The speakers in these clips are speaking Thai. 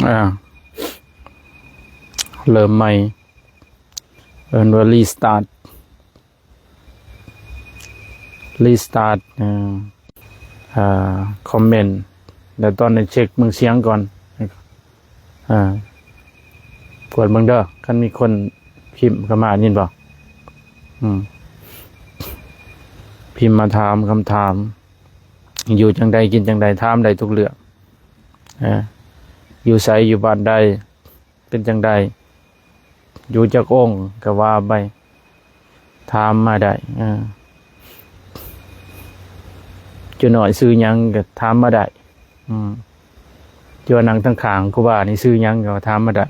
อ่าเริ่มใหม่ว่ารีสตาร์ทคอมเมนต์เดี๋ยวตอนนี้เช็คมึงเสียงก่อนกดมึงเด้อคันมีคนพิมพ์เข้ามายินบ่พิมพ์มาถามคำถามอยู่จังใดกินจังใดถามใดทุกเรื่องอยู่ไสอยู่บ้านใดเป็นจังใดอยู่จักองค์ก็ว่าไปถามมาได้จุหน่อยซื้อหยังก็ถามมาได้จวนนั่งทั้งข้างกูว่านี่ซื้อหยังก็ถามมาได้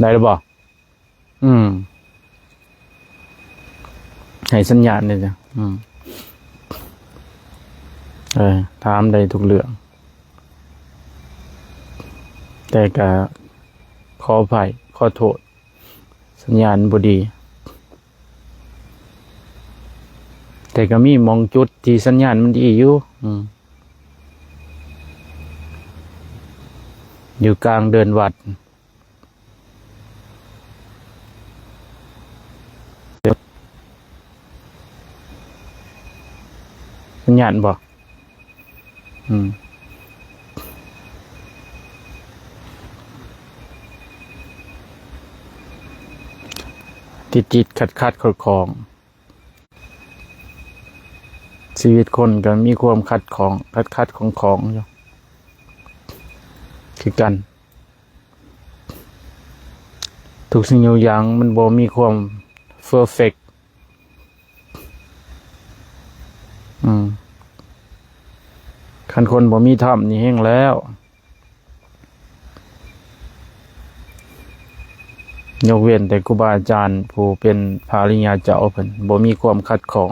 ได้หรือเปล่าให้สัญญาณเลยจ้ะถามได้ทุกเรื่องแต่ก็ขออภัยขอโทษสัญญาณบ่ดีแต่ก็มีมองจุดที่สัญญาณมันดีอยู่อยู่กลางเดินวัดสัญญาณบ่จิตขัดของชีวิตคนก็มีความขัดของอยู่คือกันทุกสิ่งอย่างมันบ่มีความเพอร์เฟกต์คันคนบ่มีธรรมนี่แห้งแล้วยกเว้นแต่ครูบาอาจารย์ผู้เป็นพระอริยเจ้าเพิ่นบ่มีความขัดข้อง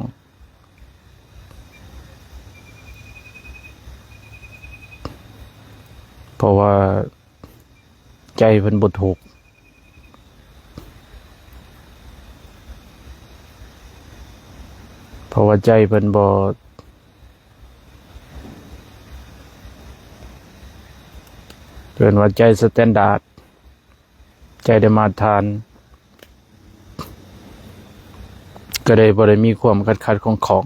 เพราะว่าใจเพิ่นบ่ถูกเพราะว่าใจเพิ่นบ่เกินว่าใจสแตนดาร์ดใจได้มาทานก็ได้บ่ได้มีความขัดของ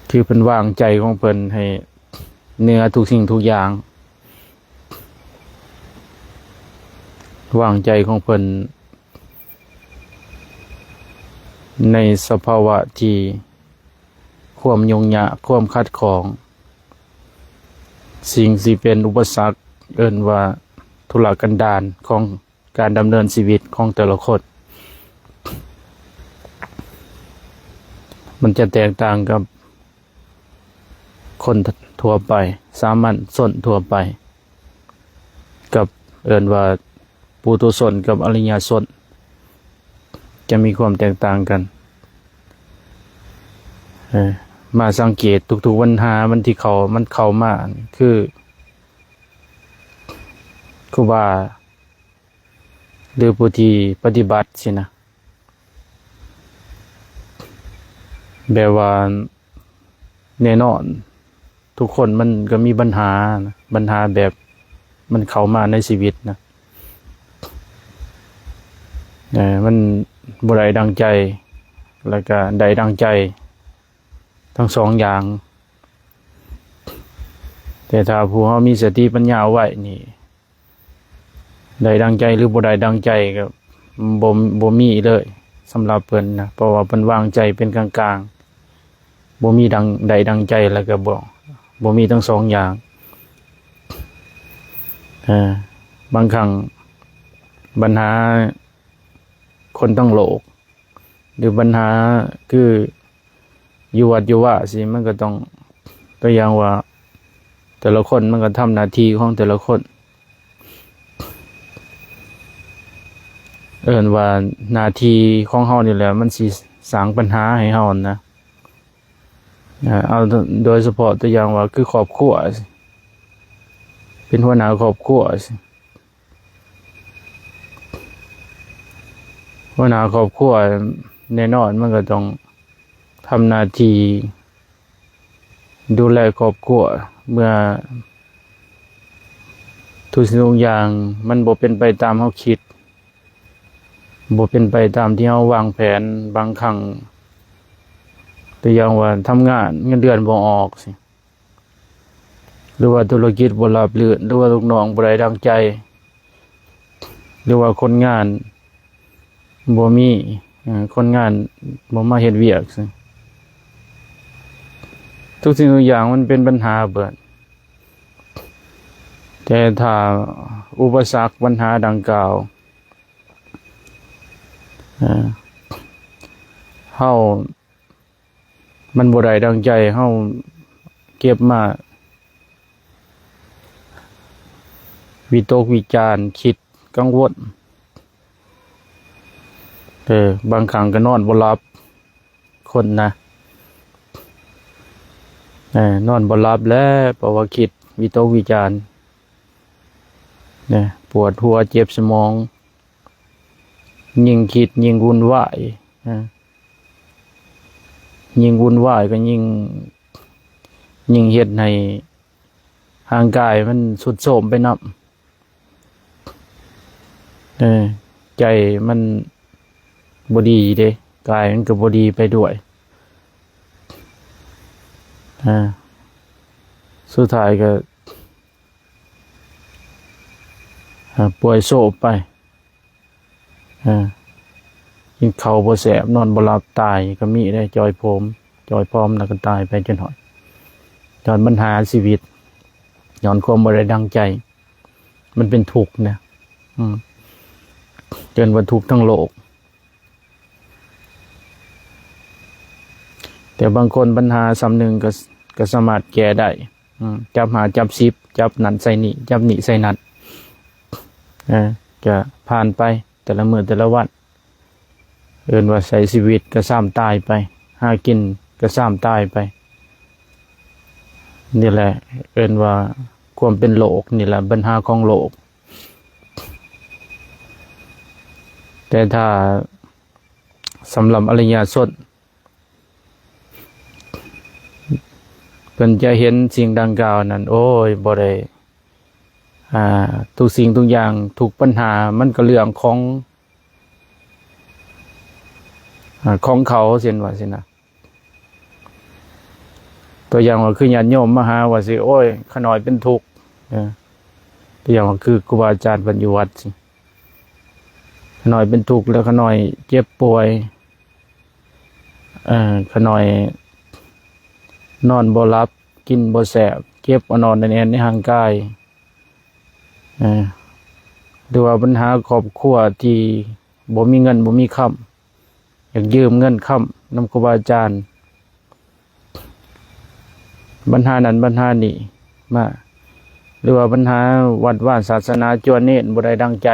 คือเพิ่นวางใจของเพิ่นให้เหนือทุกสิ่งทุกอย่างวางใจของเพิ่นในสภาวะที่ความยุ่งยากความขัดของสิ่งที่เป็นอุปสรรคเอิ้นว่าทุรกันดารของการดำเนินชีวิตของแต่ละคนมันจะแตกต่างกับคนทั่วไปสามัญชนทั่วไปกับเอิ้นว่าปุถุชนกับอริยชนจะมีความแตกต่างกันมาสังเกตทุกๆปัญหามันที่มันเข้ามาคือครูบาหรือผู้ที่ปฏิบัติสินะแบบว่าแน่นอนทุกคนมันก็มีปัญหาแบบมันเข้ามาในชีวิตนะมันบ่ได้ดังใจแล้วก็ได้ดังใจทั้งสองอย่างแต่ถ้าผู้เฮามีสติปัญญาไว้นี่ได้ดังใจหรือบ่ได้ดังใจก็บ่มีเลยสำหรับเพิ่นนะเพราะว่าเพิ่นวางใจเป็นกลางๆบ่มีดังใจแล้วก็บ่มีทั้งสองอย่างบางครั้งปัญหาคนทั้งโลกหรือปัญหาคืออยู่วัดอยู่ว่าสิมันก็ต้องตัวอย่างว่าแต่ละคนมันก็ทำหน้าที่ของแต่ละคนเอิ้นว่าหน้าที่ของเฮานี่แหละมันสิสร้างปัญหาให้เฮานะเอาโดยเฉพาะตัวอย่างว่าคือครอบครัวเป็นหัวหน้าครอบครัว หัวหน้าครอบครัวแน่นอนมันก็ต้องทำหน้าที่ดูแลครอบครัวเมื่อทุกสิ่งทุกอย่างมันบ่เป็นไปตามเฮาคิดบ่เป็นไปตามที่เฮาวางแผนบางครั้งตัวอย่างว่าทำงานเงินเดือนบ่ออกสิหรือว่าธุรกิจบ่ราบรื่นหรือว่าลูกน้องบ่ได้ดังใจหรือว่าคนงานบ่มีคนงานบ่มาเฮ็ดเวียกสิทุกสิ่งทุกอย่างมันเป็นปัญหาเบิดแต่ถ้าอุปสรรคปัญหาดังกล่าวเฮามันบ่ได้ดังใจเฮาเก็บมาวิตกวิจารณ์คิดกังวลบางครั้งก็นอนบ่หลับคนนะนอนบ่หลับแล้วเพราะว่าคิดวิตกวิจารณ์ปวดหัวเจ็บสมองยิ่งคิดยิ่งวุ่นวายยิ่งวุ่นวายก็ยิ่งเฮ็ดให้ร่างกายมันทรุดโทรมไปนำใจมันบ่ดีเด้กายมันก็บ่ดีไปด้วยสุดท้ายก็ป่วยโศกไปกินข้าวบ่แซ่บนอนบ่หลับตายก็มีได้จอยพร้อมแล้วก็ตายไปจนหอดย้อนปัญหาชีวิตย้อนความบ่ได้ดังใจมันเป็นทุกข์นะจนว่าทุกข์ทั้งโลกแต่บางคนปัญหาสำนึงก็สามารถแก้ได้จับหาจับซิบจับนั่นใส่นี่จับนี่ใส่นั่นจะผ่านไปแต่ละมื้อแต่ละวันเอิ้นว่าใช้ชีวิตก็ซ้ำตายไปหากินก็ซ้ำตายไปนี่แหละเอิ้นว่าความเป็นโลกนี่แหละปัญหาของโลกแต่ถ้าสำหรับอริยสงฆ์เพิ่นจะเห็นสิ่งดังกล่าวนั้นโอ้ยบ่ได้ทุกสิ่งทุกอย่างทุกปัญหามันก็เรื่องของเขาเช่นว่าสินะตัวอย่างว่าคือญาติโยมมาหาว่าสิโอ้ยขน้อยเป็นทุกข์ตัวอย่างว่าคือครูบาอาจารย์เพิ่นอยู่วัดสิขน้อยเป็นทุกข์แล้วขน้อยเจ็บป่วยขน้อยนอนบ่หลับกินบ่แซ่บเจ็บอ่อนๆแน่นๆในร่างกายหรือว่าปัญหาครอบครัวที่บ่มีเงินบ่มีค้ำอยากยืมเงินค้ำนำครูบาอาจารย์ปัญหานั้นปัญหานี้มาหรือว่าปัญหาวัดว่าศาสนาจวนเน้นบ่ได้ดังใจ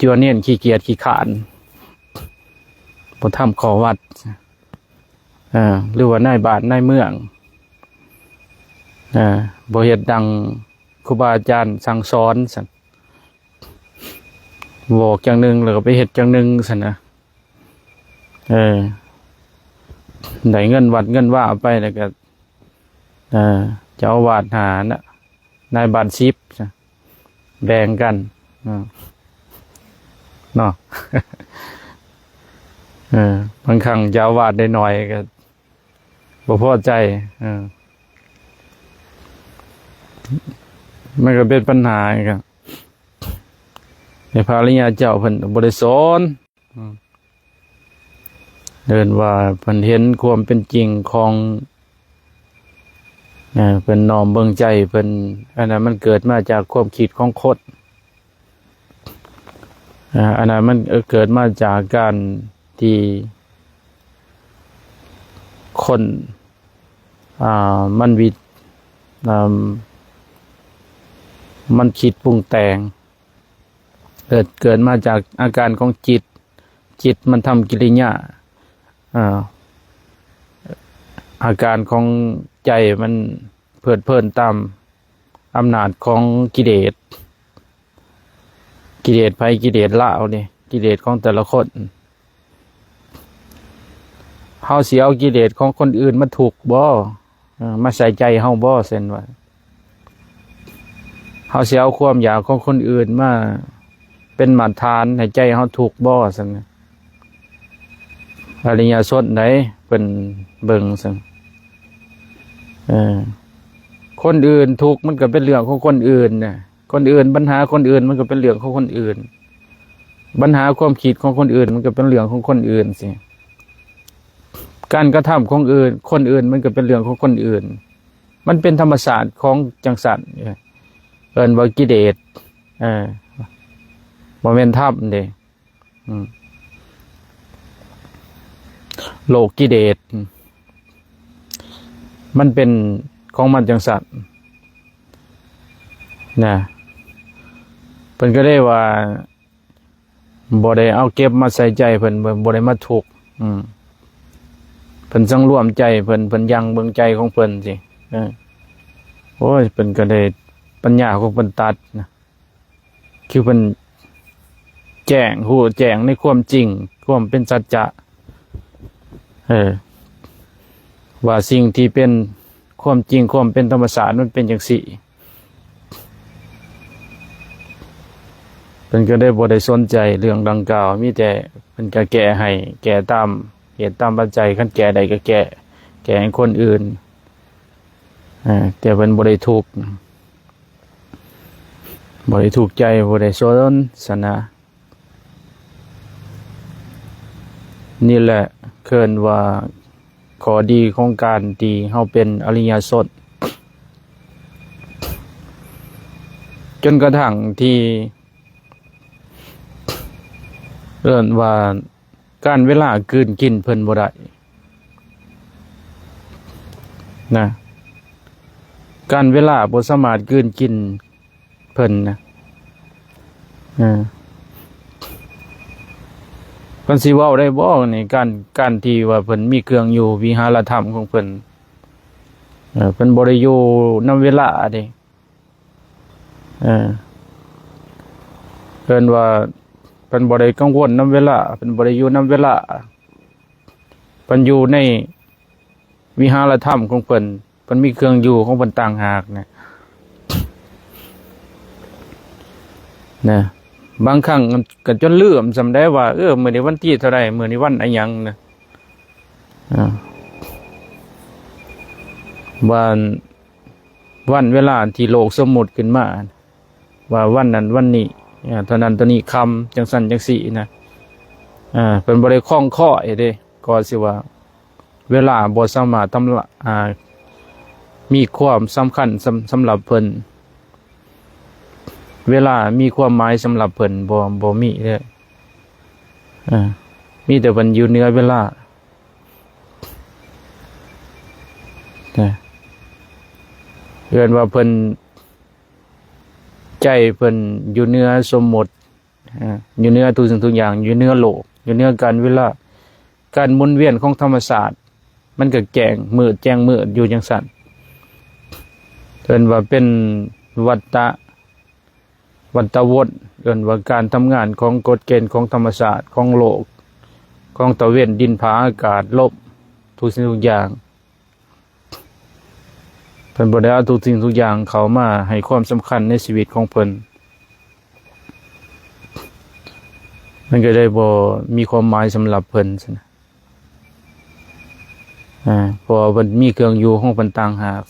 จวนเน้นขี้เกียจขี้ขานบ่ทำขอวัดหรือว่านายบ้านนายเมืองบ่เฮ็ดดังครูบาอาจารย์สั่งสอนสั่นบอกจังนึงแล้วก็ไปเฮ็ดจังนึงสั่นนะได้เงินวัดเงินว่าไปแล้วก็เจ้าอาวาสหานะนายบ้านชิปแบ่งกันเนาะบางครั้งเจ้าอาวาสได้หน่อยก็บ่พอใจมันก็เป็นปัญหาอีกครับในพระอริยเจ้าเพิ่นบ่ได้สอนเดินว่าเพิ่นเห็นความเป็นจริงของเพิ่นน้อมเบิ่งใจเพิ่นอันนั้นมันเกิดมาจากความคิดของคนอันนั้นมันเกิดมาจากการที่คนมันคิดปรุงแต่งเกิดมาจากอาการของจิตมันทำกิริยาอาการของใจมันเพลิดเพลินตามอำนาจของกิเลสไผกิเลสลาวนี่กิ กิเลสของแต่ละคนเฮาสิเอากิเลสของคนอื่นมาถูกบ่มาใส่ใจเฮาบ่เช่นว่าเฮาสิเอาความอยากของคนอื่นมาเป็นมาตรฐานให้ใจเฮาถูกบ่ซั่นอริยสดไหนเป็นเบิ่งซั่นคนอื่นทุกข์มันก็เป็นเรื่องของคนอื่นน่ะคนอื่นปัญหาคนอื่นมันก็เป็นเรื่องของคนอื่นปัญหาความคิดของคนอื่นมันก็เป็นเรื่องของคนอื่นสิการกระทำของอื่นคนอื่นมันก็เป็นเรื่องของคนอื่นมันเป็นธรรมชาติของจังสันเอิ้นว่ากิเลสบ่แม่นธรรมเด้โลกกิเลสมันเป็นของมันจังสันนะเพิ่นก็ได้ว่าบ่ได้เอาเก็บมาใส่ใจเพิ่นบ่ได้มาทุกข์เพิ่นสังรวมใจเพิ่นยังเบิ่งใจของเพิ่นสิโอ้ยเพิ่นก็ได้ปัญญาของเพิ่นตัดนะคือเพิ่นแจ้งฮู้แจ้งในความจริงความเป็นสัจจะว่าสิ่งที่เป็นความจริงความเป็นธรรมชาติมันเป็นจังซี่เพิ่นก็ได้บ่ได้สนใจเรื่องดังกล่าวมีแต่เพิ่นก็แก้ให้แก้ตามเหตุตามปัจจัยคันแก้ได้ก็แก้ให้คนอื่นแต่เพิ่นบ่ได้ทุกข์บ่ได้ทุกข์ใจบ่ได้สนสนะนี่แหละเคิ้นว่าข้อดีของการที่เฮาเป็นอริยสดจนกระทั่งที่เอิ้นว่าการเวลากลืนกินเพิ่นบ่ได้นะการเวลาบ่สามารถกลืนกินเพิ่นนะเพิ่นสิเว้าได้บ่นี่การที่ว่าเพิ่นมีเครื่องอยู่วิหารธรรมของเพิ่นเพิ่นบ่ได้อยู่นำเวลาเด้เพิ่นว่าเพิ่นบ่ได้กังวลนำเวลาเพิ่นบ่ได้อยู่นำเวลาเพิ่นอยู่ในวิหารธรรมของเพิ่นเพิ่นมีเครื่องอยู่ของเพิ่นต่างหากนะบางครั้งก็จนลืมจำได้ว่ามื้อนี้วันที่เท่าใดมื้อนี้วันอะหยังนะวันเวลาที่โลกสมมุติขึ้นมาว่าวันนั้นวันนี้เท่านั้นตัวนี้คำจังซั่นจังซี่นะเพิ่นบ่ได้คล้องข้อเด้ก็สิว่าเวลาบ่สามารถมีความสำคัญสำหรับเพิ่นเวลามีความหมายสำหรับเพิ่นบ่มีเด้มีแต่เพิ่นอยู่เหนือเวลาเอิ้นว่าเพิ่นใจเพิ่นอยู่เหนือสมมุติอยู่เหนือทุกสิ่งทุกอย่างอยู่เหนือโลกอยู่เหนือการเวลาการหมุนเวียนของธรรมชาติมันก็แจ้งมืดอยู่จังซั่นเอิ้นว่าเป็นวัฏฏะวนเอิ้นว่าการทำงานของกฎเกณฑ์ของธรรมชาติของโลกของตะเวนดินผาอากาศลบทุกสิ่งทุกอย่างเพิ่นบ่ได้เอาทุกสิ่งทุกอย่างเข้ามาให้ความสำคัญในชีวิตของเพิ่นมันก็ได้บ่มีความหมายสำหรับเพิ่นซั่นนะเพราะว่าเพิ่นมีเครื่องอยู่ของเพิ่นต่างหาก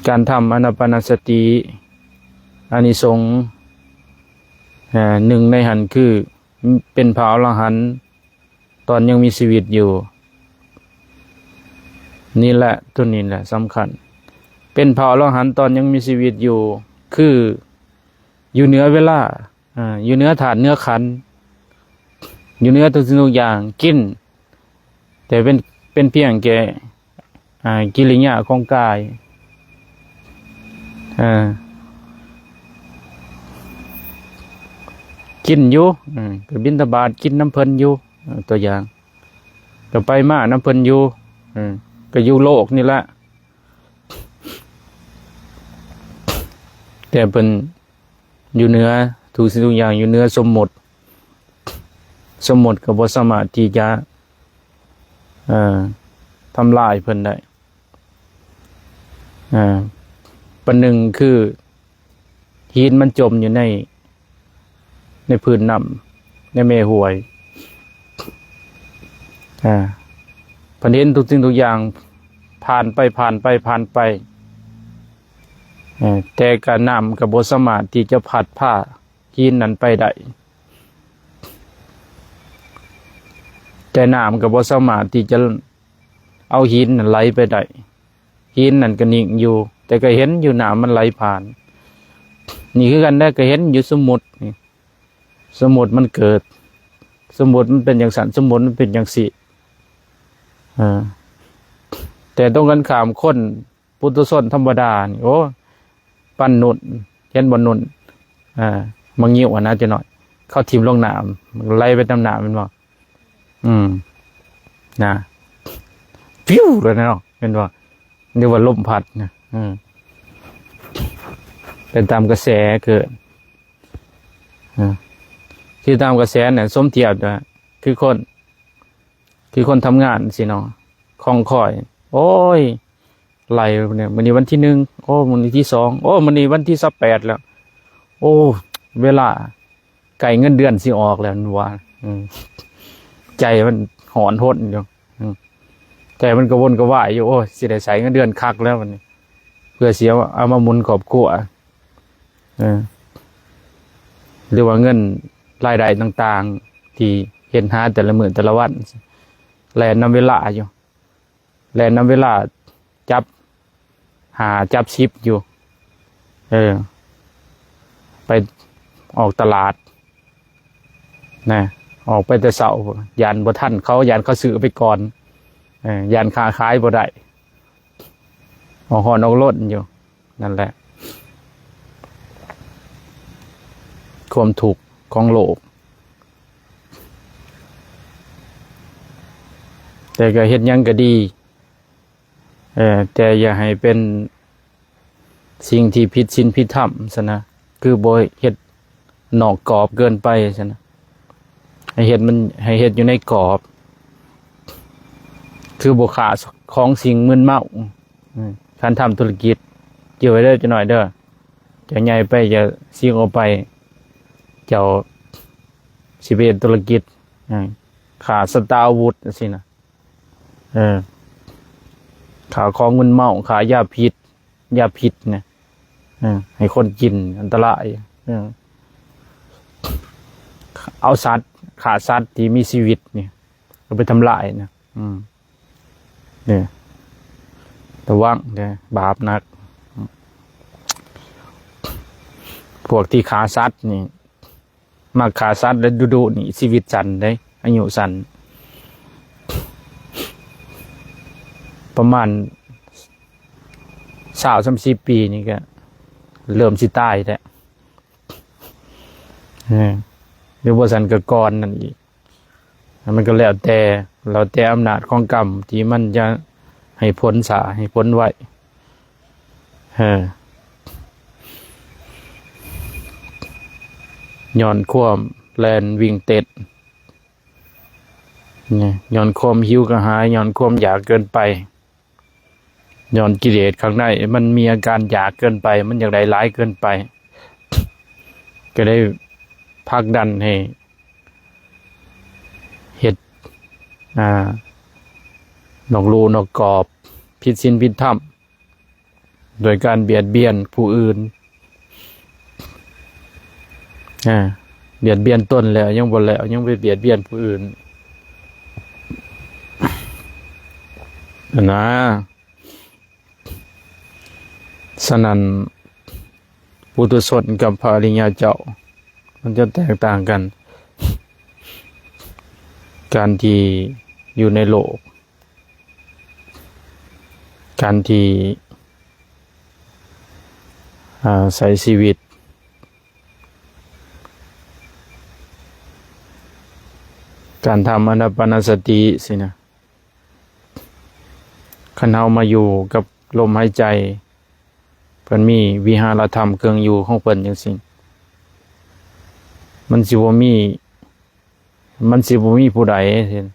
การทำอานาปานสติอานิสงส์หนึ่งในหันคือเป็นพระอรหันต์ตอนยังมีชีวิตอยู่นี่แหละตัวนี้แหละสำคัญเป็นพระอรหันต์ตอนยังมีชีวิตอยู่คืออยู่เหนือเวลาอยู่เหนือธาตุเหนือขันธ์อยู่เหนือทุกสิ่งทุกอย่างกินแต่เป็นเพียงแค่กิริยาของกายกินอยู่ก็บิณฑบาตกินน้ำเพิ่นอยู่ตัวอย่างก็ไปมาน้ำเพิ่นอยู่ก็อยู่โลกนี่แหละแต่เพิ่นอยู่เหนือ ทุกสิ่งทุกอย่างอยู่เหนือสมมติก็บ่สามารถที่จะทำลายเพิ่นได้ปันหนึ่งคือหินมันจมอยู่ในพื้นน้ำในแม่ห้วยเพิ่นเห็นทุกสิ่งทุกอย่างผ่านไปแต่การน้ำก็บ่สามารถที่จะพัดผ้าหินนั้นไปได้แต่น้ำก็บ่สามารถที่จะเอาหินนั้นไหลไปได้หินนั่นก็นิ่งอยู่แต่ก็เห็นอยู่น้ำมันไหลผ่านนี่คือกันได้ก็เห็นอยู่สมุทรนี่สมุทรมันเกิดสมุทรมันเป็นอย่างสันสมุทรมันเป็นอย่างสิแต่ต้องกันข้ามคนปุถุชนธรรมดานี่โอ้ปั้นนุ่นเห็นบนนุ่นมังงิ้วนะจะหน่อยเข้าทีมลงน้ำมันไหลไปตามน้ำมันบอกนะฟิวเลยนะเนาะเป็นว่าเรียกว่าลมพัดนะเป็นตามกระแสเกิดคือตามกระแสเนี่ยสมเทียบนะคือคนทำงานสิเนาะคล่องคอยโอ้ยไหลเนี่ยมันนี้วันที่ 1โอ้มันนี้ที่ 2โอ้มันนี้วันที่18แล้วโอ้เวลาไก่เงินเดือนสิออกแล้วนัวใจมันหอนหดอยู่ใจมันกระวนกระวายอยู่โอ้สิได้ใส่เงินเดือนคักแล้ววันนี้เพื่อเสียเอามาหมุนขอบกลัวหรือว่าเงินรายได้ต่างๆที่เห็นหาแต่ละมื้อแต่ละวันแลนนำเวลาอยู่แลนนำเวลาจับชิปอยู่ไปออกตลาดนะออกไปแต่เสาร์ยานบ่ทันเขายานเขาซื้อไปก่อนยานค้าขายบ่ได้ออกหอนออกรถอยู่นั่นแหละความถูกข์ของโลกแต่ก็เฮ็ดหยังก็ดีแต่อย่าให้เป็นสิ่งที่ผิดศีลผิดธรรมซะนะคือบ่เฮ็ดนอกกรอบเกินไปซะนะให้เฮ็ดอยู่ในกรอบคือบ่ขาดของสิ่งมึนเมาการทำธุรกิจเกี่ยวไว้เด้อจะหน่อยเด้อจะใหญ่ไปจะสิ่งออกไปเจ้าสิไปเฮ็ดธุรกิจขาดสตาร์วุธสินะขาของมึนเมาขายาพิษเนี่ยให้คนกินอันตรายเอาสัตว์ขาสัตว์ที่มีชีวิตเนี่ยเอาไปทำลายนะเนี่ยระวังเนี่ยบาปนักพวกที่ขาสัตว์นี่มาขาสัตว์แล้วดูนี่ชีวิตสั้นได้อายุสั้นประมาณ20-30 ปีนี่ก็เริ่มสิตายแล้วหรือว่าสันกกรนั่นอีกมันก็แล้วแต่อำนาจของกรรมที่มันจะให้พ้นให้พ้นไว้ย้อนความแลนวิ่งเต็ดย้อนความหิวกระหายย้อนความอยากเกินไปย้อนกิเลสข้างในมันมีอาการอยากเกินไปมันอยากได้หลายเกินไปก็ได้ผลักดันให้เฮ็ดนอกรูนอกกรอบผิดศีลผิดธรรมโดยการเบียดเบียนผู้อื่นเบียดเบียนตนแล้วยังบ่แล้วยังไปเบียดเบียนผู้อื่นนะฉะนั้นปุถุชนกับพระอริยเจ้ามันจะแตกต่างกันการที่อยู่ในโลกการที่ใช้ชีวิตการทำอานาปานสติสินะคันเฮามาอยู่กับลมหายใจเพิ่นมีวิหารธรรมเครื่องอยู่ของเพิ่นจังซี่ มันสิบ่มีมันสิบ่มีผู้ใดเห็น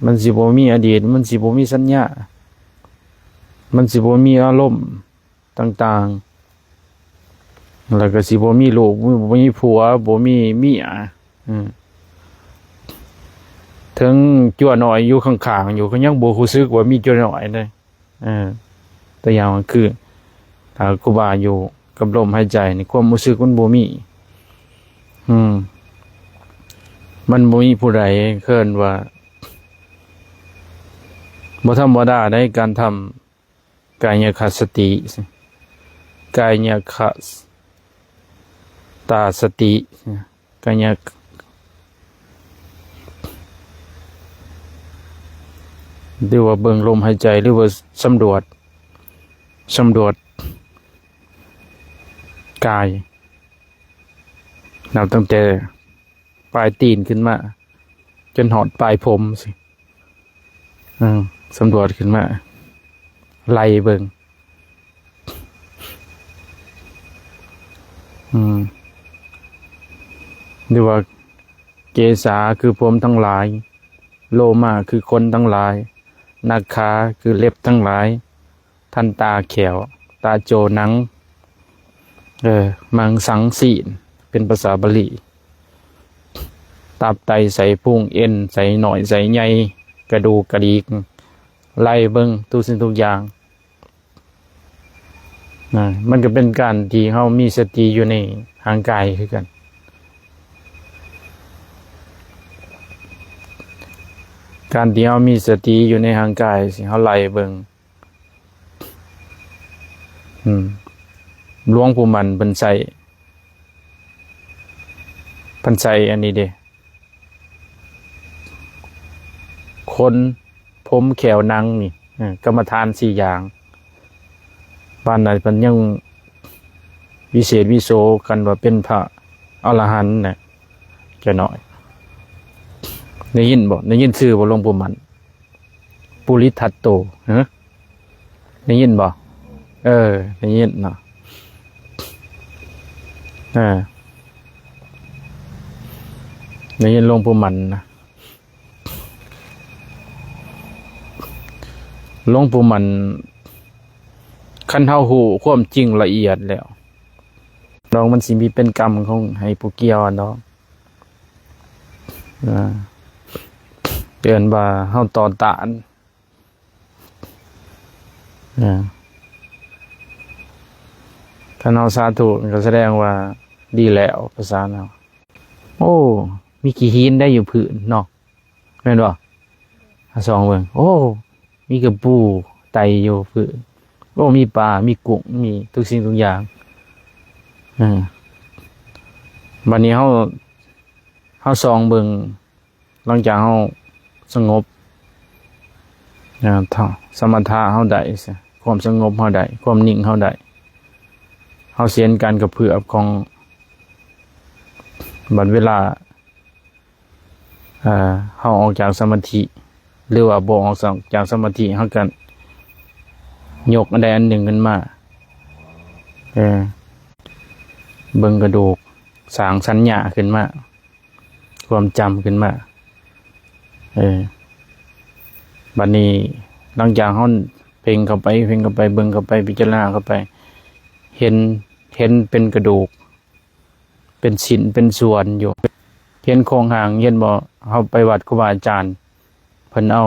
มันสิบ่มีอดีตมันสิบ่มีสัญญามันสิบ่มีอารมณ์ต่างๆแล้วก็สิบ่มีลูกบ่มีผัวบ่มีเมียถึงจั่วหน่อยอยู่ข้างๆอยู่ก็ยังบ่รู้สึกว่ามีจั่วหน่อยเลยตัวอย่างมันคือถ้าครูบาอยู่กับลมหายใจนี่ความรู้สึกมันบ่มีมันบ่มีผู้ใดเคิ้นว่าบ่ธรรมดาได้การทำกายคสติกายคตาสติกายหรือว่าเบิ่งลมหายใจหรือว่าสำรวจกายนับตั้งแต่ปลายตีนขึ้นมาจนหอดปลายผมสิสำรวจขึ้นมาไล่เบิ่งหรือว่าเกษาคือผมทั้งหลายโลมาคือคนทั้งหลายนาคาคือเล็บทั้งหลายทันตาแขวตาโจหนังมังสังสีนเป็นภาษาบาลีตับไตใส่พุงเอ็นใส่หน่อยใส่ใหญ่กระดูกกระดิกไล่เบิ่งทุกสิ่งทุกอย่างมันก็เป็นการที่เฮามีสติอยู่ในร่างกายคือกันการที่เฮามีสติอยู่ในร่างกายสิเฮาไล่เบิ่งหลวงปู่มันเพิ่นใส่อันนี้เด้คนผมแขวหนังนี่กรรมฐาน4อย่างบ้านนั้นเพิ่นยังวิเศษวิโสกันว่าเป็นพระอรหันต์น่ะจะน้อยได้ยินบ่ได้ยินชื่อบ่หลวงปู่มันปุริทัตโตได้ยินบ่ได้ยินเนาะได้ยินหลวงปู่มันนะหลวงปู่มันคันเฮาฮู้ความจริงละเอียดแล้วดอกมันสิมีเป็นกรรมของให้ผู้เกี่ยวเนาะเตือนว่าเฮาต่อต้านถ้าเฮาสาธุก็แสดงว่าดีแล้วภาษาเนาะโอ้มีขี้หินได้อยู่พื้นเนาะแม่นบ่สองเบิ่งโอ้มีกระปูไตอยู่พื้นโอ้มีปลามีกุ้งมีทุกสิ่งทุกอย่างบัดนี้เฮาส่องเบิ่งหลังจากเฮาสงบสมถะเฮาได้ความสงบเฮาได้ความนิ่งเฮาได้เฮาเสียนการกระเพื่อมของบัดเวลาเฮาออกจากสมาธิหรือว่าบ่ออกจากสมาธิเฮากันยกอันใดอันหนึ่งขึ้นมาเบิ่งกระดูกสร้างสัญญาขึ้นมาความจำขึ้นมาบัดนี้หลังจากเฮาเพ่งเข้าไปเบิ่งเข้าไปพิจารณาเข้าไปเห็นเป็นกระดูกเป็นชิ้นเป็นส่วนอยู่เห็นโครงหางเห็นบ่เฮาไปวัดครูบาอาจารย์เพิ่นเอา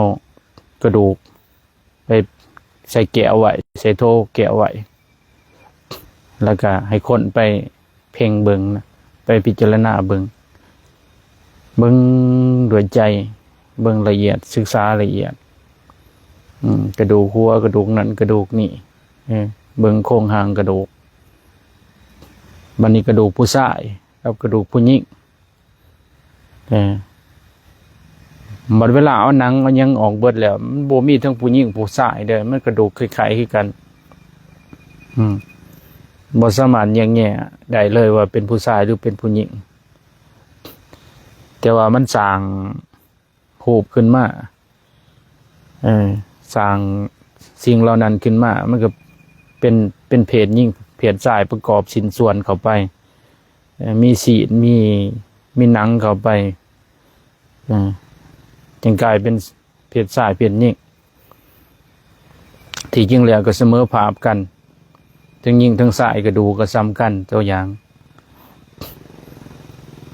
กระดูกไปใส่แกะเอาไว้ใส่โถแกะเอาไว้แล้วก็ให้คนไปเพ่งเบิ่งนะไปพิจารณาเบิ่งด้วยใจเบิ่งละเอียดศึกษาละเอียดกระดูกหัวกระดูกนั้นกระดูกนี่เบิ่งโครงหางกระดูกบัดนี้กระดูกผู้ชายกับกระดูกผู้หญิงหมดเวลาเอาหนังมันยังออกเบิดแล้วมันบ่มีทั้งผู้หญิงผู้ชายเด้อมันกระดูกคล้ายๆคือกันบ่สามารถแยกแยะได้เลยว่าเป็นผู้ชายหรือเป็นผู้หญิงแต่ว่ามันสร้างรูปขึ้นมาสร้างสิ่งเหล่านั้นขึ้นมามันก็เป็นเพศหญิงเพศชายประกอบชิ้นส่วนเข้าไป มีศีลมีหนังเข้าไปจึงกลายเป็นเพศชายเพศหญิงที่จริงแล้วก็เสมอภาพกันทั้งหญิงทั้งชายก็ดูก็ซ้ำกันตัวอย่าง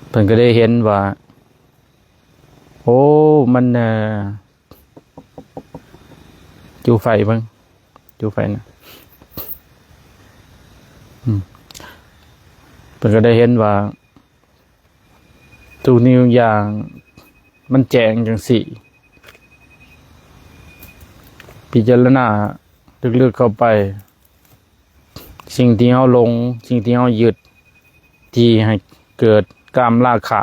เพิ่นก็ได้เห็นว่าโอ้มันจูไฟบ้างจูไฟนะเพิ่นก็ได้เห็นว่าทุกนิ้วอย่างมันแจงจังสี่พิจารณาลึกๆเข้าไปสิ่งที่เฮาหลงสิ่งที่เฮายึดที่ให้เกิดกามราคะ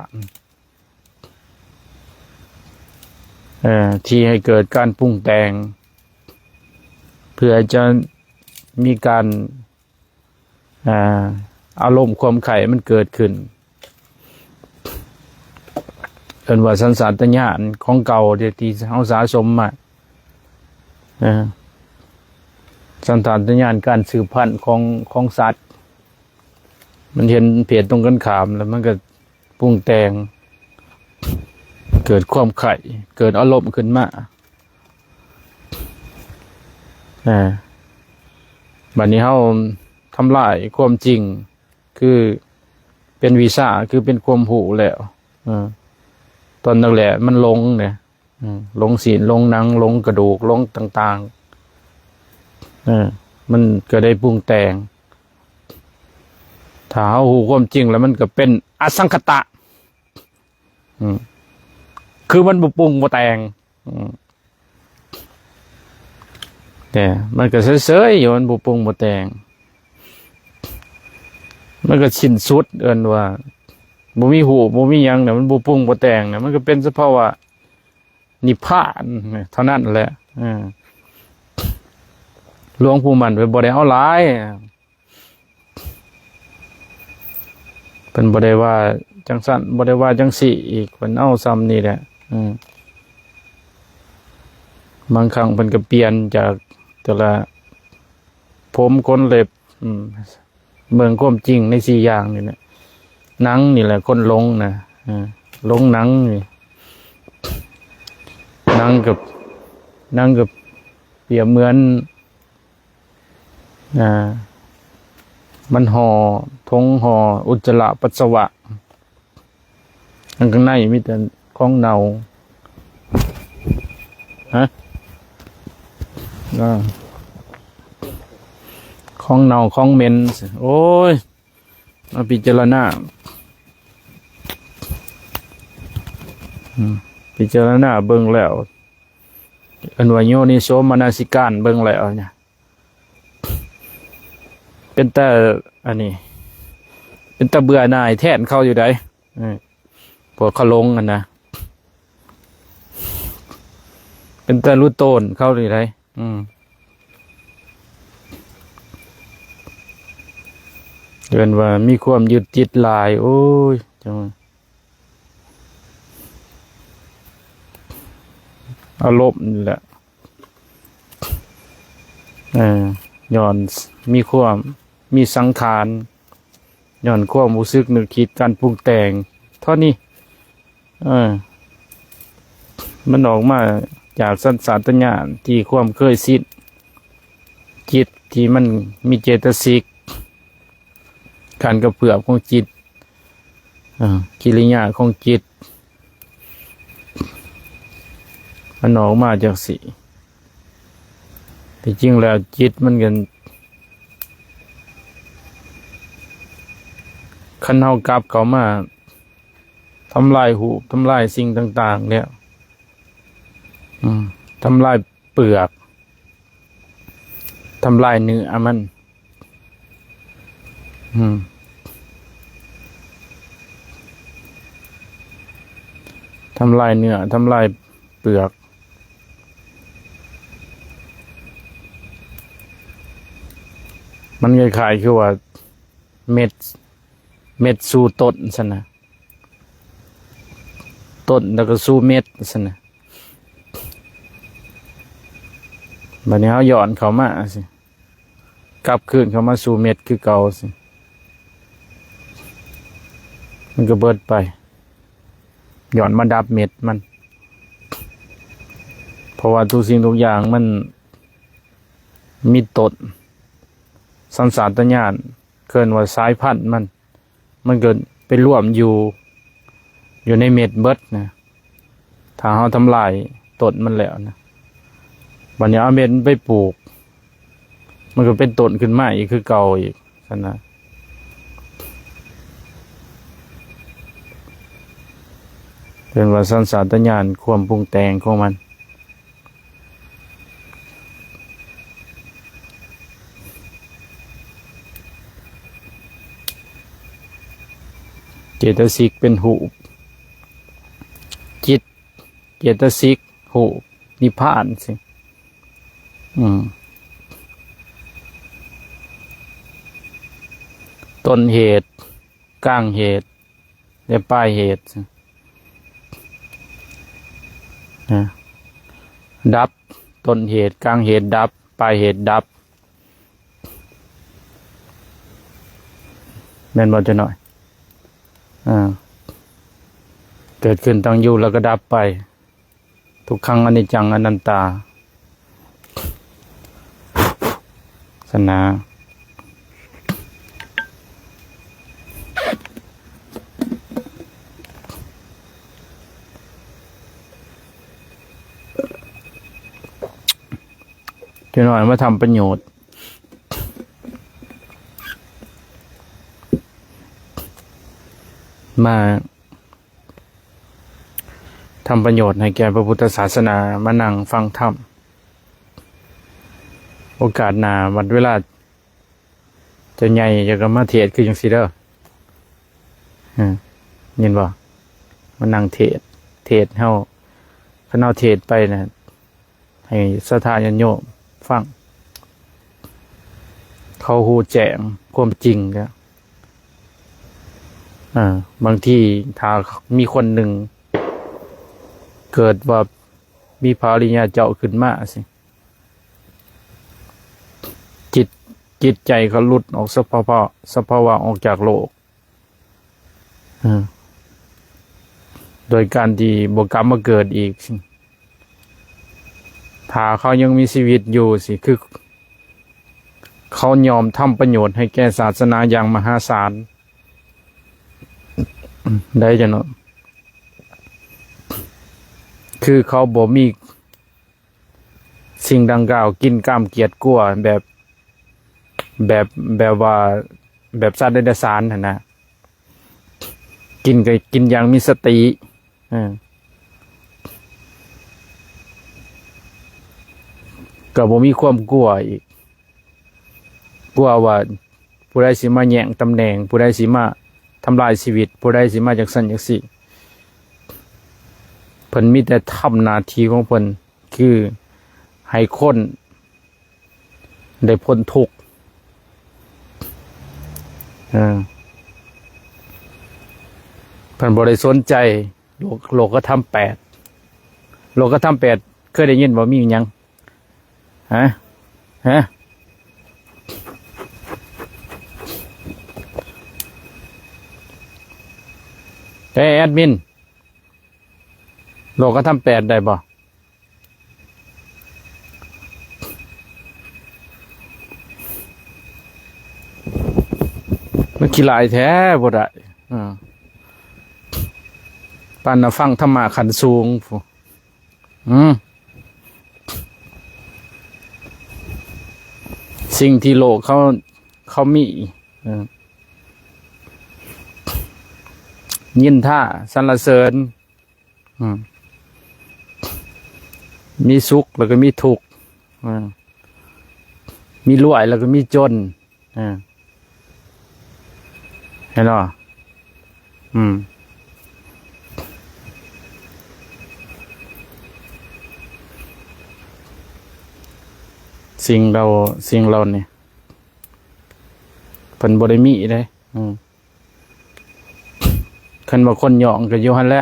ที่ให้เกิดการปรุงแต่งเพื่อจะมีการอารมณ์ความไข่มันเกิดขึ้นเป็นว่าสัญชาตญาณของเก่าที่เฮาสะสมมาสัญชาตญาณการสืบพันธุ์ของสัตว์มันเห็นเพศตรงกันข้ามแล้วมันก็ปรุงแต่งเกิดความไข่เกิดอารมณ์ขึ้นมาบัดนี้เฮาทำลายความจริงคือเป็นวิชาคือเป็นความหูแล้วตอนนั้นแหละมันหลงเนี่ยหลงศีลหลงหนังหลงกระดูกหลงต่างๆมันก็ได้ปรุงแต่งถ้าเฮาหูความจริงแล้วมันก็เป็นอสังคตะคือมันบ่ปรุงบ่แต่งแต่มันก็เฉยๆอยู่มันบ่ปรุงบ่แต่งมันก็สิ้นสุดเอิ้นว่าบ่มีหูบ่มีหยังเนี่ยมันบ่ปรุงบ่แต่งเนี่ยมันก็เป็นสภาวะนิพพานเท่านั้นแหละหลวงปู่มั่นไปบ่ได้เอาหลายเพิ่นบ่ได้ว่าจังซั่นบ่ได้ว่าจังซี่อีกเพิ่นเอาซ้ำนี่แหละบางครั้งเพิ่นก็เปลี่ยนจากแต่ละผมขนเล็บเบิ่งความจริงใน4อย่างนี่แหละหนังนี่แหละคนหลงนะหลงหนังนี่หนังกับเปรียบเหมือนมันห่อทงห่ออุจจาระปัสสาวะข้างในมีแต่ของเน่าของเน่าของเหม็นโอ้ยมาพิจารณาพิจารณาเบิ่งแล้วอันว่าโยนิโสมนสิการเบิ่งแล้วเนี่ยเป็นแต่อันนี้เป็นแต่เบื่อหน่ายแทนเขาอยู่ได้พวกเขาลงกันนะเป็นแต่รู้โตนเข้าอยู่ได้เดือนว่ามีความยึดจิตหลายโอ้ยจังอารมณ์นี่แหละย้อนมีความมีสังขารย้อนความรู้สึกนึกคิดการปรุงแต่งเท่านี้มันออกมาจากสัญชาตญาณที่ความเคยชินจิตที่มันมีเจตสิกการกระเพื่อมของจิตกิริยาของจิตมันออกมาจากสีที่จริงแล้วจิตมันกันขันเฮากลับเขามาทำลายหูทำลายสิ่งต่างๆเนี่ยทำลายเปลือกทำลายเนื้อมันทำลายเนื้อทำลายเปลือกมันคล้ายๆคือว่าเม็ดสู่ต้นซะนะต้นแล้วก็สู่เม็ดซะนะบัดนี้เฮาย้อนเข้ามาสิกลับคืนเข้ามาสู่เม็ดคือเก่าสิ มันก็เบิดไปหย่อนมาดับเม็ดมันเพราะว่าทุกสิ่งทุกอย่างมันมีตดสัญชาตญาณเกินว่าสายพันธุ์มันเกิดไปร่วมอยู่ในเม็ดเบิดนะถ้าเราทำลายตดมันแล้วนะวันนี้เอาเม็ดไปปลูกมันก็เป็นต้นขึ้นมาอีกคือเก่าอีกนะเป็นว่าสัญชาตญาณความปรุงแต่งของมันเจตสิกเป็นหูจิตเจตสิกหูนิพพานสิต้นเหตุกลางเหตุและปลายเหตุดับต้นเหตุกลางเหตุดับปลายเหตุดับแม่นบ่จะหน่อยเกิดขึ้นตั้งอยู่แล้วก็ดับไปทุกครั้งอนิจจังอนัตตาสนาจะหน่อยมาทำประโยชน์มาทำประโยชน์ให้แก่พระพุทธศาสนามานั่งฟังธรรมโอกาสหน้าวันเวลาจะใหญ่จะก็มาเทศคือจังซี่เด้อยินบ่มานั่งเทศเฮาคณะเทศไปนะให้ศรัทธาญาติโยมฟังเขาฮู้แจ้งความจริงแล้วบางทีถ้ามีคนหนึ่งเกิดว่ามีภาริญาเจ้าขึ้นมาสิจิตใจเขาหลุดออกสภาวะออกจากโลกโดยการที่บกรรมมาเกิดอีกถ้าเขายังมีชีวิตอยู่สิคือเขายอมทำประโยชน์ให้แก่ศาสนาอย่างมหาศาลได้จังเนาะคือเขาบ่มีสิ่งดังกล่าวกินกามเกียรติกลัวแบบว่าแบบสัตว์เดรัจฉานนะกินก็กินอย่างมีสติก็บ่มีความกลัวอีกกลัวว่าผู้ใดสิมาแย่งตำแหน่งผู้ใดสิมาทำลายชีวิตผู้ใดสิมาจากสันจากสิเพิ่นมีแต่ทำหน้าที่ของเพิ่นคือให้คนได้พ้นทุกข์เพิ่นบ่ได้สนใจโลกธรรม8โลกธรรม8เคยได้ยินบ่มีหยังฮะแอดมินโลกธรรม8ได้บ่มันขี้ลายแท้บ่ได้ปานน่ะฟังธรรมะขันสูงผู้สิ่งที่โลกเขามียินท่าสรรเสริญมีสุขแล้วก็มีทุกข์มีรวยแล้วก็มีจนเห็นหรอสิ่งเราเนี่ยเพิ่นบ่ได้มีเด้คันว่าคนหยองก็อยู่หั่นแหละ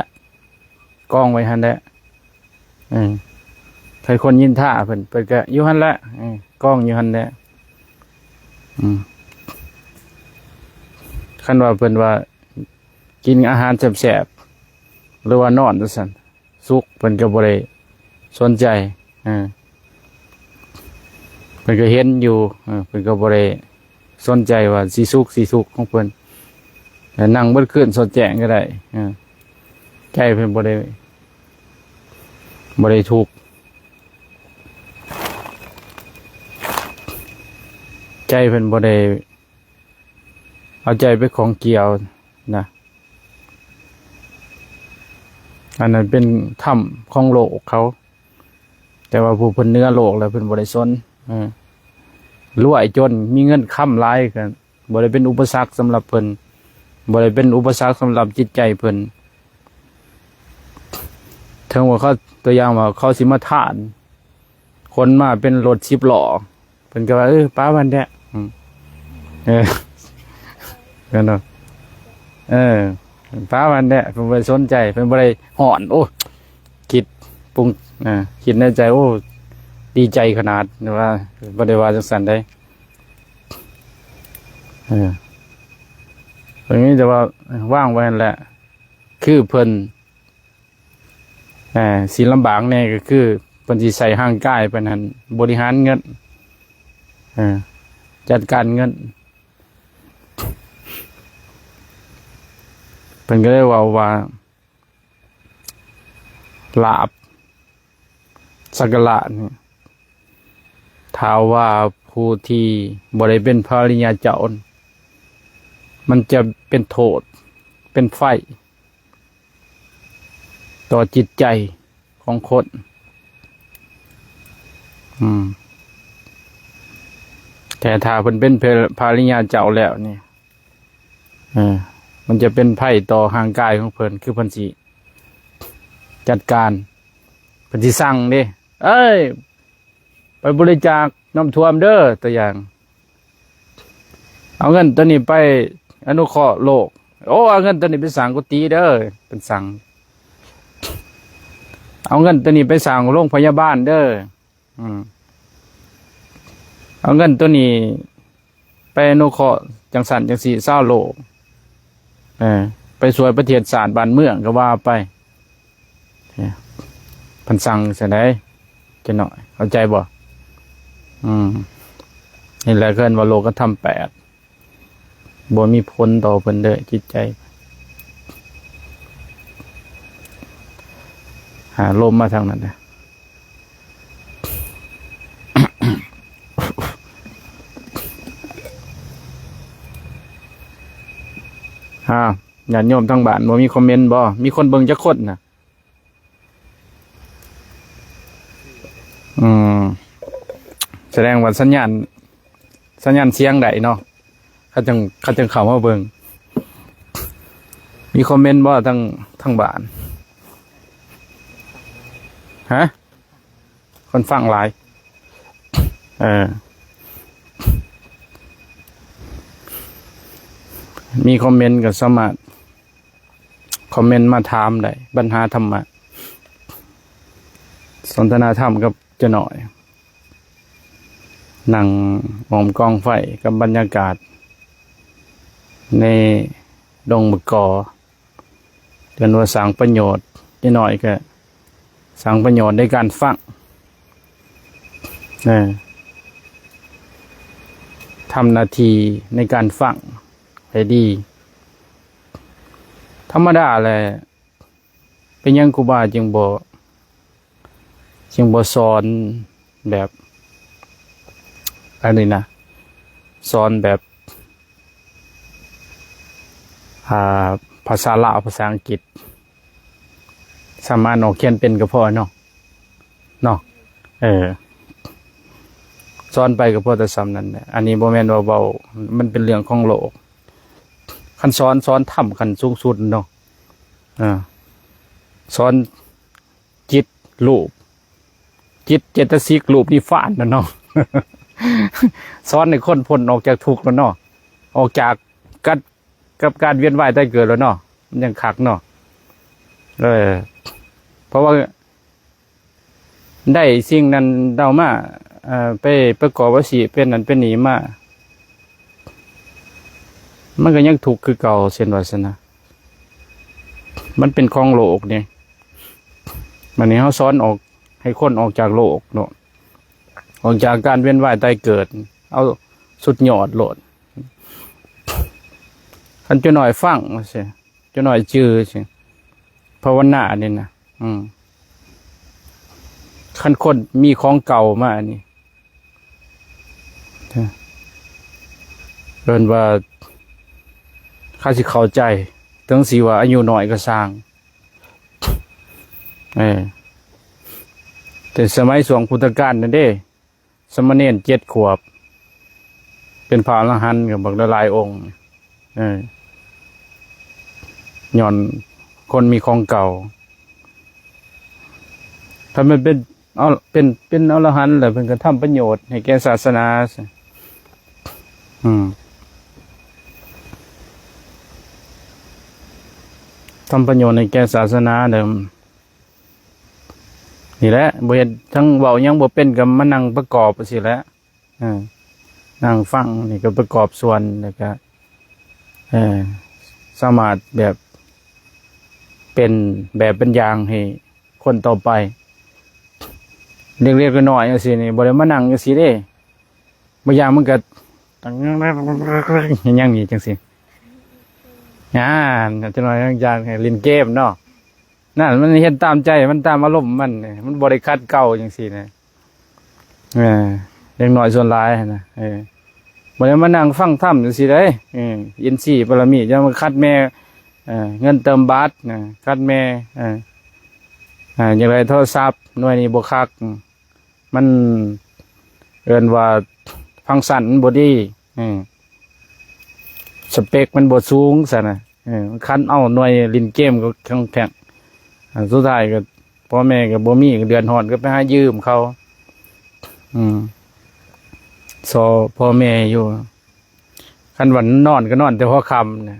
กองไว้หั่นแหละใครคนยินท่าเพิ่นก็อยู่หั่นแหละกองอยู่หั่นแหละคันว่าเพิ่นว่า กินอาหารแซ่บๆหรือว่านอนจังซั่นสุขเพิ่นก็บ่ได้สนใจเพิ่นก็เห็นอยู่เพิ่นก็บ่ได้สนใจว่าสิสุขของเพิ่นแต่นั่งเบิดคืนสดแจ้งก็ได้ใจเพิ่นบ่ได้ทุกข์ใจเพิ่นบ่ได้เอาใจไปของเกี่ยวนะอันนั้นเป็นถ้ำของโลกเขาแต่ว่าผู้เพิ่นเนื้อโลกแล้วเพิ่นบ่ได้สนรวยจนมีเงินค้ำหลายกันบ่ได้เป็นอุปสรรคสำหรับเพิ่นบ่ได้เป็นอุปสรรคสำหรับจิตใจเพิ่นถึงว่าเขาตัวอย่างว่าเขาสิมาทานคนมาเป็นรถ10 ล้อเพิ่นก็ว่าป้าวันแท้กันเนาะป้าวันแท้เพิ่นบ่ได้สนใจเพิ่นบ่ได้ฮ้อนโอ้คิดปรุงคิดในใจโอ้ดีใจขนาดว่าบ่ได้ว่าจังซั่นได้ตรงนี้จะว่าว่างไว้นั่นแหละคือเพิ่นสิลำบากแน่ก็คือเพิ่นสิใส่ห่างกายเพิ่นหั่นบริหารเงินจัดการเงินเพิ่นก็ได้ว่าลาภสักการะนี่ถ้าว่าผู้ที่บ่ได้เป็นพระอริยเจ้ามันจะเป็นโทษเป็นไฟต่อจิตใจของคนแต่ถ้าเพิ่นเป็นพระอริยเจ้าแล้วนี่มันจะเป็นไฟต่อห่างกายของเพิ่นคือเพิ่นสิจัดการเพิ่นสิสั่งเด้ไปบริจาคน้ำท่วมเด้อตัวอย่างเอาเงินตัวนี้ไปอนุเคราะห์โลกเอาเงินตัวนี้ไปสร้างกุฏิเด้อเป็นสั่งเอาเงินตัวนี้ไปสร้างโรงพยาบาลเด้อเอาเงินตัวนี้ไปอนุเคราะห์จังสันจังสีเศร้าโลกไปช่วยประเทศศาสตร์บ้านเมืองก็ว่าไปพันสั่งเสียได้จะหน่อยเข้าใจบ่นี่แหละเกินว่าโลกธรรม8บ่มีผลต่อเพิ่นเด้อจิตใจหาลมมาทางนั้นนะญาติโยมทั้งบ้านบ่มีคอมเมนต์บ่มีคนเบิ่งจักคนน่ะแสดงว่าสัญญาณเสียงใดเนาะเขาจึงเข้ามาเบิ่งมีคอมเมนต์บ่ทั้งบ้านคนฟังหลายมีคอมเมนต์ก็สามารถคอมเมนต์มาถามได้ปัญหาธรรมะสนทนาธรรมกับจะหน่อยนั่งหอมกองไฟกับบรรยากาศในดงมะกอเรียนว่าสร้างประโยชน์จะหน่อยก็สร้างประโยชน์ในการฟังทำนาทีในการฟังให้ดีธรรมดาแหละเป็นยังครูบาจึงบ่สอนแบบอะไรนะสอนแบบภาษาลาวภาษาอังกฤษสามารถเขียนเป็นก็พอเนาะสอนไปก็พอแต่ซ้ำนั่นแหละอันนี้บ่แม่นว่าเบามันเป็นเรื่องของโลกคันสอนธรรมคันสูงสุดเนาะสอนจิตรูปจิตเจตสิกรูปนิพพานนั่นเนาะ สอนให้คนพ้นออกจากทุกข์แล้วเนาะออกจากกับการเวียนว่ายตายเกิดแล้วเนาะมันยังคักเนาะเพราะว่าได้สิ่งนั้นเดามาไปประกอบว่าสิเป็นนั้นเป็นนี้มามันก็ยังทุกข์คือเก่าเช่นว่าซั่นนะ มันเป็นของโลกเนี่ยมันนี้เขาสอนออกให้คนออกจากโลกเนาะออกจากการเวียนว่ายตายเกิดเอาสุดยอดโลดคันจะหน่อยฟังสิจะหน่อยจือสิภาวนาเนี่ยนะคันคนมีของเก่ามาอันนี้เรียนว่าข้าสิเข้าใจถึงสิว่าอายุน้อยก็สร้างแต่สมัยสวงพุทธกาลนั่นเด้สมณเณร7 ขวบเป็นพระอรหันต์กับบักหลายองค์ย้อนคนมีของเก่าถ้ามันเป็นอรหันต์แล้วเพิ่นก็ทำประโยชน์ให้แก่ศาสนาทำประโยชน์ในแก่ศาสนาเดิมนี่แหละบ่เฮ็ดทั้งเว้ายังบ่เป็นก็มานั่งประกอบสิแหละนั่งฟังนี่ก็ประกอบส่วนแล้วก็สามารถแบบเป็นแบบเป็นอย่างให้คนต่อไปเรียกๆน้อยๆจังซี่นี่บ่ได้มานั่งจังซี่เด้บางอย่างมันก็ตั้งอย่างนี้จังซี่จะน้อยอย่างให้เล่นเกมเนาะนั่นมันเฮ็ดตามใจมันตามอารมณ์มันบ่ได้คัดเก่าจังซี่นะเล็กน้อยส่วนหลายนะบ่ได้มานั่งฟังธรรมจังซี่เด้อินทรีย์ปรมีจะมาคัดแม่เงินเติมบัตรคัดแม่อย่างไรโทรศัพท์หน่วยนี้บ่คักมันเอิ้นว่าฟังก์ชันบ่ดีสเปคมันบ่สูงซั่นน่ะมันคันเอาหน่วยเล่นเกมก็แข็งสุดท้ายก็พ่อแม่ก็บ่มีเดือนฮ้อนก็ไปหายืมเขาพ่อแม่อยู่คันวันนอนก็นอนแต่พอค่ำนะ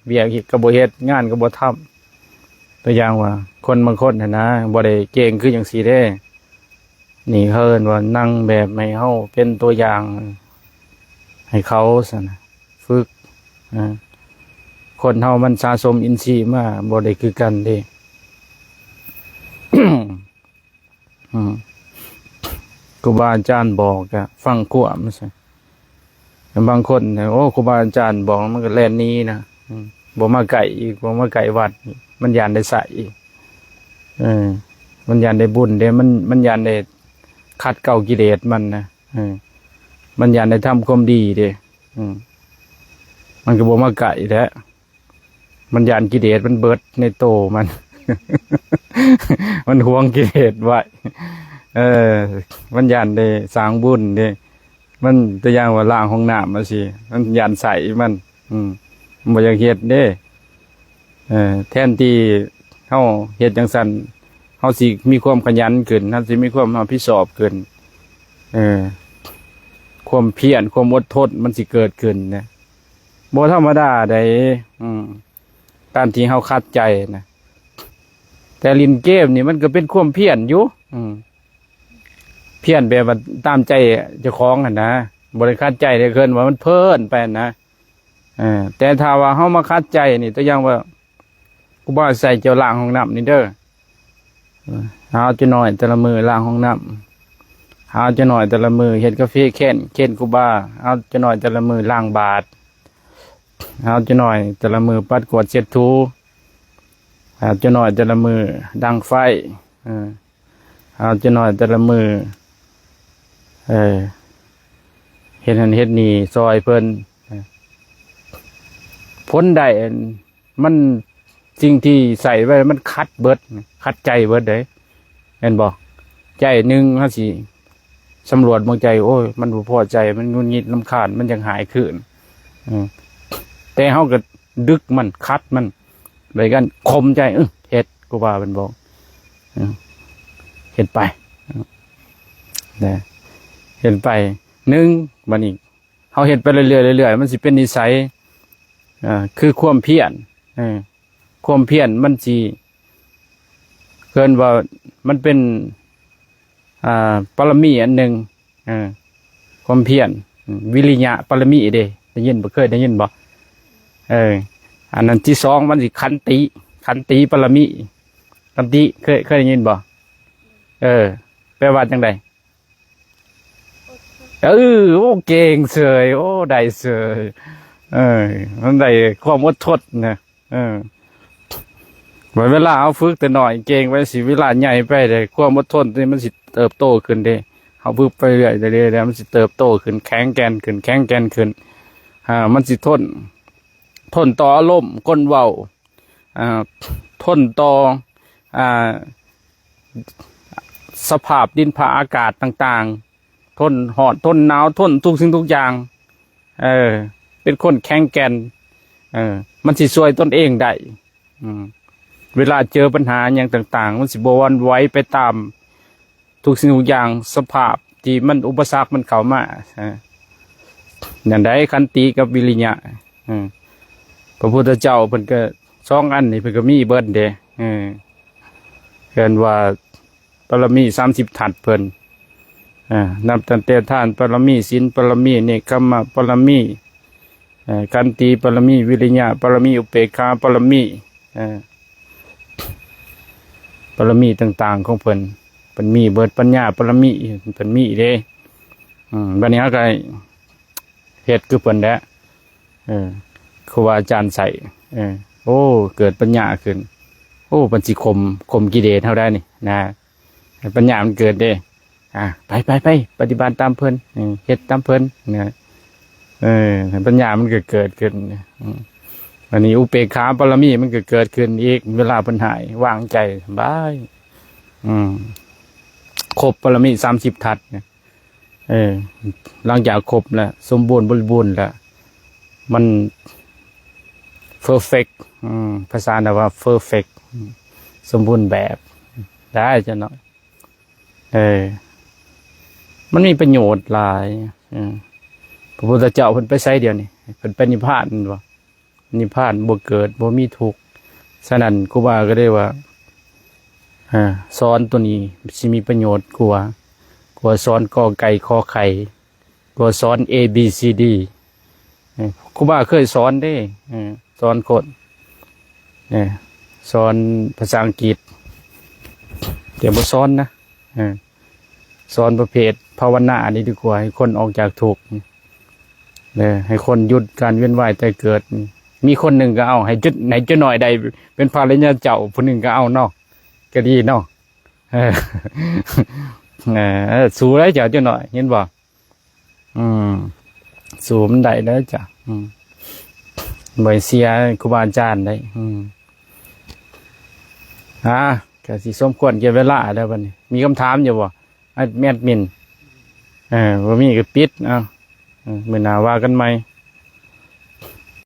เบียกก็บ่เฮ็ดงานก็บ่ทำตัวอย่างว่าคนบางคนนะบ่ได้เก่งคือจังซี่เด้นี่เฮิ้นว่านั่งแบบให้เฮาเป็นตัวอย่างให้เขาซั่นน่ะฝึกคนเฮามันสะสมอินทรีย์มาบ่ได้คือกันเด้ครูบาอาจารย์บอกก็ฟังขั้วมันซะบางคนโอ้ครูบาอาจารย์บอกมันก็แล่นนี้นะบ่มาไก่อีกบ่มาไก่วัดมันยานได้ใส่มันยานได้บุญเด้มันยานได้ขัดเก่ากิเลสมันนะมันยานได้ทำความดีเด้มันก็บ่มาไก่แล้วมันยานกิเลสมันเบิดในโตมัน มันห่วงกิเลสไว้มันยานได้สร้างบุญเด้มันตัวอย่างว่าล้างห้องน้ำมาสิมันยานใส่มันบ่อยากเฮ็ดเด้แทนที่เฮาเฮ็ดจังซั่นเฮาสิมีความขยันขึ้นเฮาสิมีความรับผิดชอบขึ้นความเพียรความอดทนมันสิเกิดขึ้นนะบ่ธรรมดาได้การที่เฮาคัดใจนะแต่ลินเกมนี่มันก็เป็นความเพียรอยู่เพี้ยนแบบว่าตามใจเจ้าของนะบริคัดใจได้เกินว่ามันเพิ่นไปนะแต่ถ้าว่าเฮามาคัดใจนี่ตัวอย่างว่ากูบ่ใส่เจ้าล้างห้องน้ำนี่เด้อเอาจะหน่อยแต่ละมือล้างห้องน้ำเอาจะหน่อยแต่ละมือเฮ็ดกาแฟเค้นกูบ่าเอาจะหน่อยแต่ละมือล้างบาทเอาจะหน่อยแต่ละมือปัดกวาดเช็ดถูเอาจะหน่อยแต่ละมือดังไฟเอาจะหน่อยแต่ละมือเฮ็ดนั่นเฮ็ดนี่ซอยเพิ่นพ้นได้มันสิ่งที่ใส่ไว้มันคัดเบิดคัดใจเบิดเด้เห็นบ่ใจหนึ่งเฮาสิสำรวจบางใจโอ้ยมันบ่พอใจมันงุนงิดรำคาญมันยังหายคืนแต่เฮาก็ดึกมันคัดมันเลยกันคมใจเฮ็ดกูว่าเป็นบอกเฮ็ดไปนะเฮ็ดไปบัดนี้เฮาเฮ็ดไปเรื่อยๆเรื่อยๆมันสิเป็นนิสัยคือความเพียรความเพียรมันสิเกินว่ามันเป็นปรมีอันหนึ่งความเพียรวิริยะปรมีได้ยินบ่เคยได้ยินบ่อันนั้นที่สองมันสิขัน ขันติปรมิขันติเคยได้ยินบ่แปลว่าจังไดโอ้เก่งเสยโอ้ได้เสยมันได้ความอดทนนะเวลาเอาฝึกแต่น้อยเก่งไว้สิเวลาใหญ่ไปเลยความอดทนนี่มันสิเติบโตขึ้นเด้เอาฝึกไปเรื่อยๆแล้วมันสิเติบโตขึ้นแข็งแกร่งขึ้นมันสิทนต่ออารมณ์ก้นเว้าทนต่อสภาพดินฟ้าอากาศต่างๆทนหอดทนหนาวทนทุกสิ่งทุกอย่างเป็นคนแข็งแกร่งมันสิช่วยตนเองได้เวลาเจอปัญหาอย่างต่างๆมันสิบ่หวั่นไหวไปตามทุกสิ่งทุกอย่างสภาพที่มันอุปสรรคมันเข้ามานั่นได้ขันติกับวิริยะพระพุทธเจ้าเพิ่นก็สองอันนี่เพิ่นก็มีเบิดเด้เพิ่นว่าปรมี30ทัศเพิ่นนับตั้งแต่ท่านปรมีศีลปรมีเนกขัมมะปรมีขันติปรมีวิริยะปรมีอุเบกขาปรมีปรมีต่างๆของเพิ่นมีเบิดปัญญาปรมีเพิ่นมีเด้บัดนี้เฮาก็เฮ็ดคือเพิ่นแหละครูบาอาจารย์ใส่โอ้เกิดปัญญาขึ้นโอ้ปัญสิข่มกิเลสเฮาได้นี่นะปัญญามันเกิดเด้ไปปฏิบัติตามเพิ่นเฮ็ดตามเพิ่นนะปัญญามันเกิดขึ้นอันนี้อุเบกขาปรมีมันเกิดขึ้นอีกเวลาเพิ่นหายวางใจสบายครบปรมี30ทัศเนี่ยหลังจากครบแล้วสมบูรณ์บริบูรณ์แล้วมันperfect ภาษาอังกฤษว่า perfect สมบูรณ์แบบได้จ้ะเนาะมันมีประโยชน์หลายพระพุทธเจ้าเพิ่นไปไสเดียวนี่เพิ่นไปนิพพานบ่นิพพานบ่เกิดบ่มีทุกข์ฉะนั้นครูบาก็ได้ว่าสอนตัวนี้สิมีประโยชน์กว่าสอนกอไก่ขอไข่กว่าสอน A B C D ครูบาเคยสอนได้สอนคนสอนภาษาอังกฤษเดี๋ยวบ่สอนนะสอนประเภทภาวนานี่ดีกว่าให้คนออกจากทุกข์ให้คนหยุดการเวียนว่ายตายเกิดมีคนหนึ่งก็เอาให้จุดไหนจุดหน่อยใดเป็นภรรยาเจ้าผู้หนึ่งก็เอาเนาะก็ดีเนาะสู้ได้จ้ะจุดหน่อยเห็นบ่สู้มันได้แล้วจ้ะบ่เสียครูบาอาจารย์ได้ก็สิสมควรเก็บเวลาแล้วบัดนี้มีคำถามอยู่บ่แอดมินบ่มีก็ปิดมื้อหน้าว่ากันใหม่